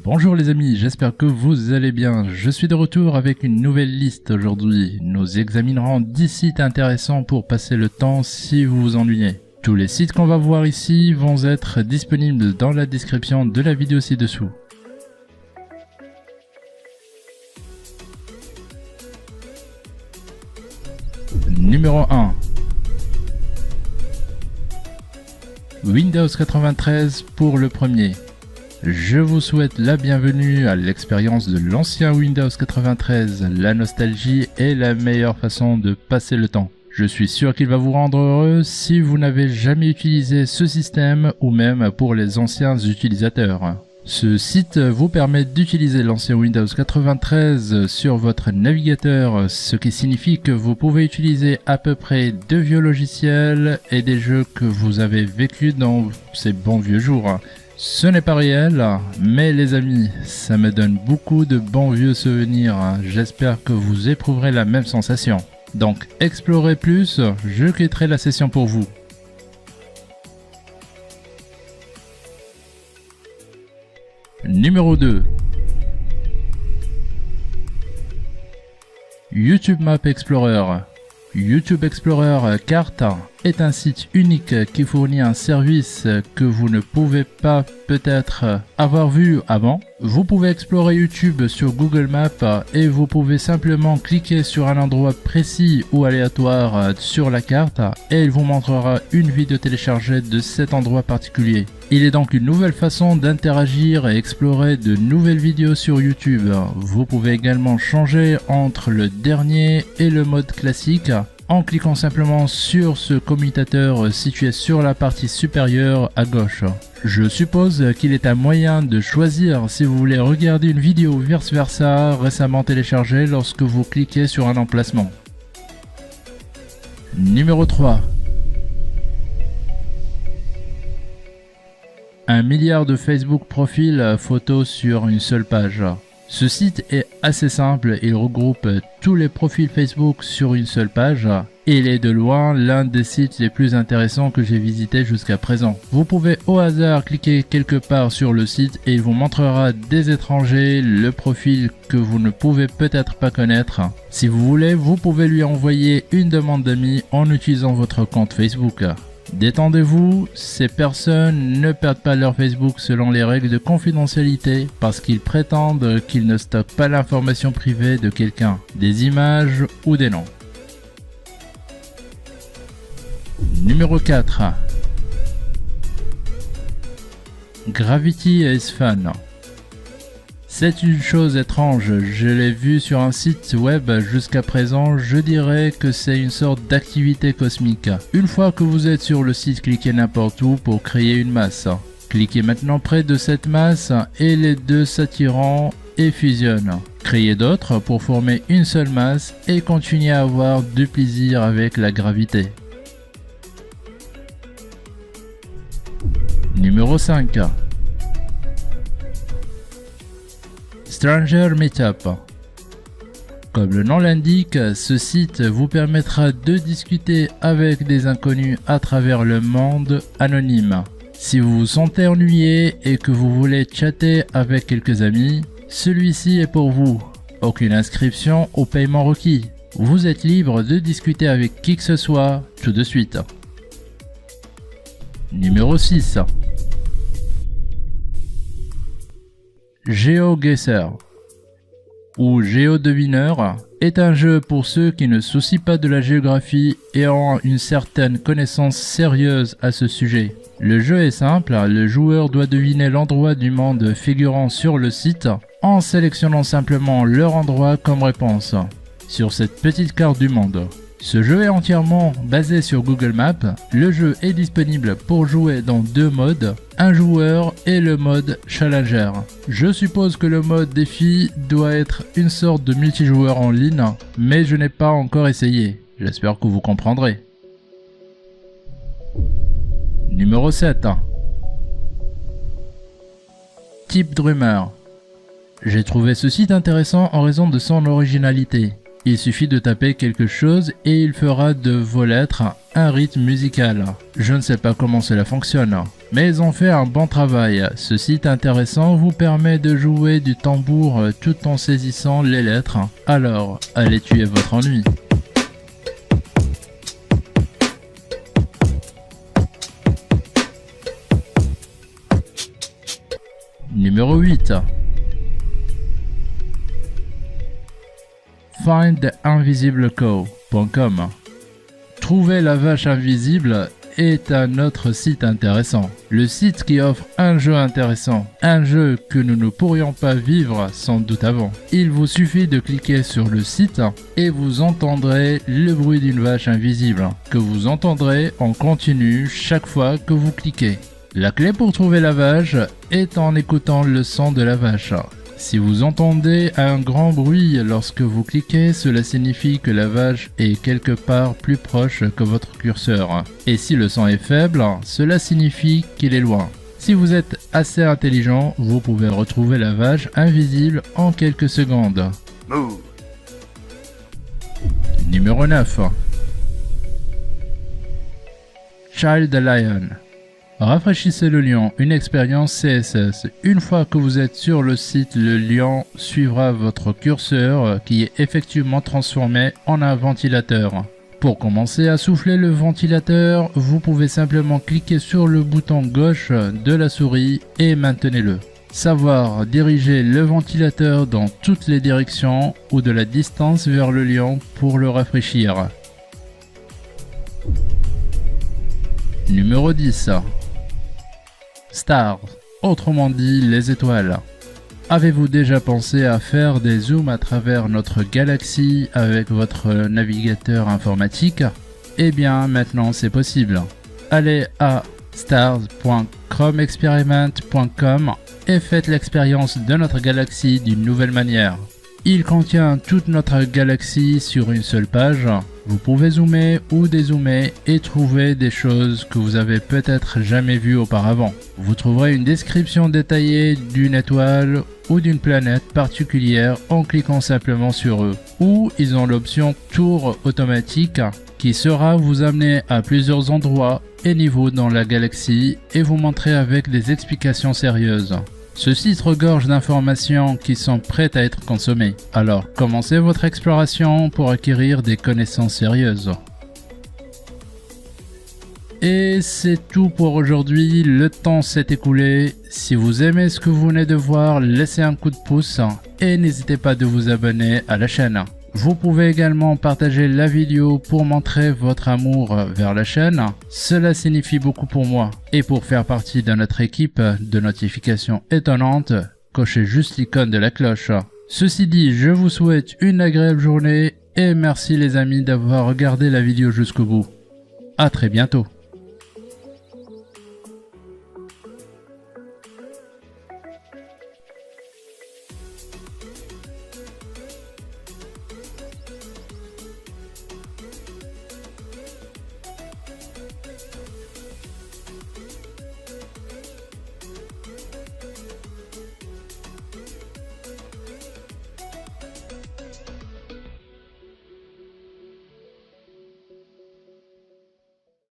Bonjour les amis, j'espère que vous allez bien. Je suis de retour avec une nouvelle liste aujourd'hui. Nous examinerons 10 sites intéressants pour passer le temps si vous vous ennuyez. Tous les sites qu'on va voir ici vont être disponibles dans la description de la vidéo ci-dessous. Numéro 1. Windows 93 pour le premier. Je vous souhaite la bienvenue à l'expérience de l'ancien Windows 93. La nostalgie est la meilleure façon de passer le temps. Je suis sûr qu'il va vous rendre heureux si vous n'avez jamais utilisé ce système ou même pour les anciens utilisateurs. Ce site vous permet d'utiliser l'ancien Windows 93 sur votre navigateur, ce qui signifie que vous pouvez utiliser à peu près de vieux logiciels et des jeux que vous avez vécus dans ces bons vieux jours. Ce n'est pas réel, mais les amis, ça me donne beaucoup de bons vieux souvenirs. J'espère que vous éprouverez la même sensation. Donc, explorez plus, je quitterai la session pour vous. Numéro 2. YouTube Map Explorer. YouTube Explorer Carte est un site unique qui fournit un service que vous ne pouvez pas peut-être avoir vu avant. Vous pouvez explorer YouTube sur Google Maps et vous pouvez simplement cliquer sur un endroit précis ou aléatoire sur la carte et il vous montrera une vidéo téléchargée de cet endroit particulier. Il est donc une nouvelle façon d'interagir et explorer de nouvelles vidéos sur YouTube. Vous pouvez également changer entre le dernier et le mode classique en cliquant simplement sur ce commutateur situé sur la partie supérieure à gauche. Je suppose qu'il est un moyen de choisir si vous voulez regarder une vidéo vice-versa récemment téléchargée lorsque vous cliquez sur un emplacement. Numéro 3. 1 milliard de Facebook profils photos sur une seule page. Ce site est assez simple, il regroupe tous les profils Facebook sur une seule page et il est de loin l'un des sites les plus intéressants que j'ai visité jusqu'à présent. Vous pouvez au hasard cliquer quelque part sur le site et il vous montrera des étrangers, le profil que vous ne pouvez peut-être pas connaître. Si vous voulez, vous pouvez lui envoyer une demande d'amis en utilisant votre compte Facebook. Détendez-vous, ces personnes ne perdent pas leur Facebook selon les règles de confidentialité parce qu'ils prétendent qu'ils ne stockent pas l'information privée de quelqu'un, des images ou des noms. Numéro 4. Gravity is Fun. C'est une chose étrange, je l'ai vu sur un site web jusqu'à présent, je dirais que c'est une sorte d'activité cosmique. Une fois que vous êtes sur le site, cliquez n'importe où pour créer une masse. Cliquez maintenant près de cette masse et les deux s'attirant et fusionnent. Créez d'autres pour former une seule masse et continuez à avoir du plaisir avec la gravité. Numéro 5. Stranger Meetup. Comme le nom l'indique, ce site vous permettra de discuter avec des inconnus à travers le monde anonyme. Si vous vous sentez ennuyé et que vous voulez chatter avec quelques amis, celui-ci est pour vous. Aucune inscription au paiement requis. Vous êtes libre de discuter avec qui que ce soit tout de suite. Numéro 6. GeoGuessr ou GeoDevineur est un jeu pour ceux qui ne soucient pas de la géographie et ont une certaine connaissance sérieuse à ce sujet. Le jeu est simple, le joueur doit deviner l'endroit du monde figurant sur le site en sélectionnant simplement leur endroit comme réponse sur cette petite carte du monde. Ce jeu est entièrement basé sur Google Maps. Le jeu est disponible pour jouer dans deux modes, un joueur et le mode Challenger. Je suppose que le mode défi doit être une sorte de multijoueur en ligne, mais je n'ai pas encore essayé. J'espère que vous comprendrez. Numéro 7. TipDrummer. J'ai trouvé ce site intéressant en raison de son originalité. Il suffit de taper quelque chose et il fera de vos lettres un rythme musical. Je ne sais pas comment cela fonctionne, mais ils ont fait un bon travail. Ce site intéressant vous permet de jouer du tambour tout en saisissant les lettres. Alors, allez tuer votre ennui. Numéro 8. findtheinvisiblecow.com. Trouver la vache invisible est un autre site intéressant. Le site qui offre un jeu intéressant, un jeu que nous ne pourrions pas vivre sans doute avant. Il vous suffit de cliquer sur le site et vous entendrez le bruit d'une vache invisible que vous entendrez en continu chaque fois que vous cliquez. La clé pour trouver la vache est en écoutant le son de la vache. Si vous entendez un grand bruit lorsque vous cliquez, cela signifie que la vache est quelque part plus proche que votre curseur. Et si le son est faible, cela signifie qu'il est loin. Si vous êtes assez intelligent, vous pouvez retrouver la vache invisible en quelques secondes. Move. Numéro 9. Child Lion. Rafraîchissez le lion, une expérience CSS. Une fois que vous êtes sur le site, le lion suivra votre curseur qui est effectivement transformé en un ventilateur. Pour commencer à souffler le ventilateur, vous pouvez simplement cliquer sur le bouton gauche de la souris et maintenez-le. Savoir diriger le ventilateur dans toutes les directions ou de la distance vers le lion pour le rafraîchir. Numéro 10. Stars, autrement dit les étoiles. Avez-vous déjà pensé à faire des zooms à travers notre galaxie avec votre navigateur informatique? Eh bien maintenant c'est possible. Allez à stars.chromeexperiment.com et faites l'expérience de notre galaxie d'une nouvelle manière. Il contient toute notre galaxie sur une seule page. Vous pouvez zoomer ou dézoomer et trouver des choses que vous avez peut-être jamais vues auparavant. Vous trouverez une description détaillée d'une étoile ou d'une planète particulière en cliquant simplement sur eux. Ou ils ont l'option tour automatique qui sera vous amener à plusieurs endroits et niveaux dans la galaxie et vous montrer avec des explications sérieuses. Ce site regorge d'informations qui sont prêtes à être consommées. Alors, commencez votre exploration pour acquérir des connaissances sérieuses. Et c'est tout pour aujourd'hui, le temps s'est écoulé. Si vous aimez ce que vous venez de voir, laissez un coup de pouce et n'hésitez pas de vous abonner à la chaîne. Vous pouvez également partager la vidéo pour montrer votre amour vers la chaîne. Cela signifie beaucoup pour moi. Et pour faire partie de notre équipe de notifications étonnantes, cochez juste l'icône de la cloche. Ceci dit, je vous souhaite une agréable journée et merci les amis d'avoir regardé la vidéo jusqu'au bout. À très bientôt.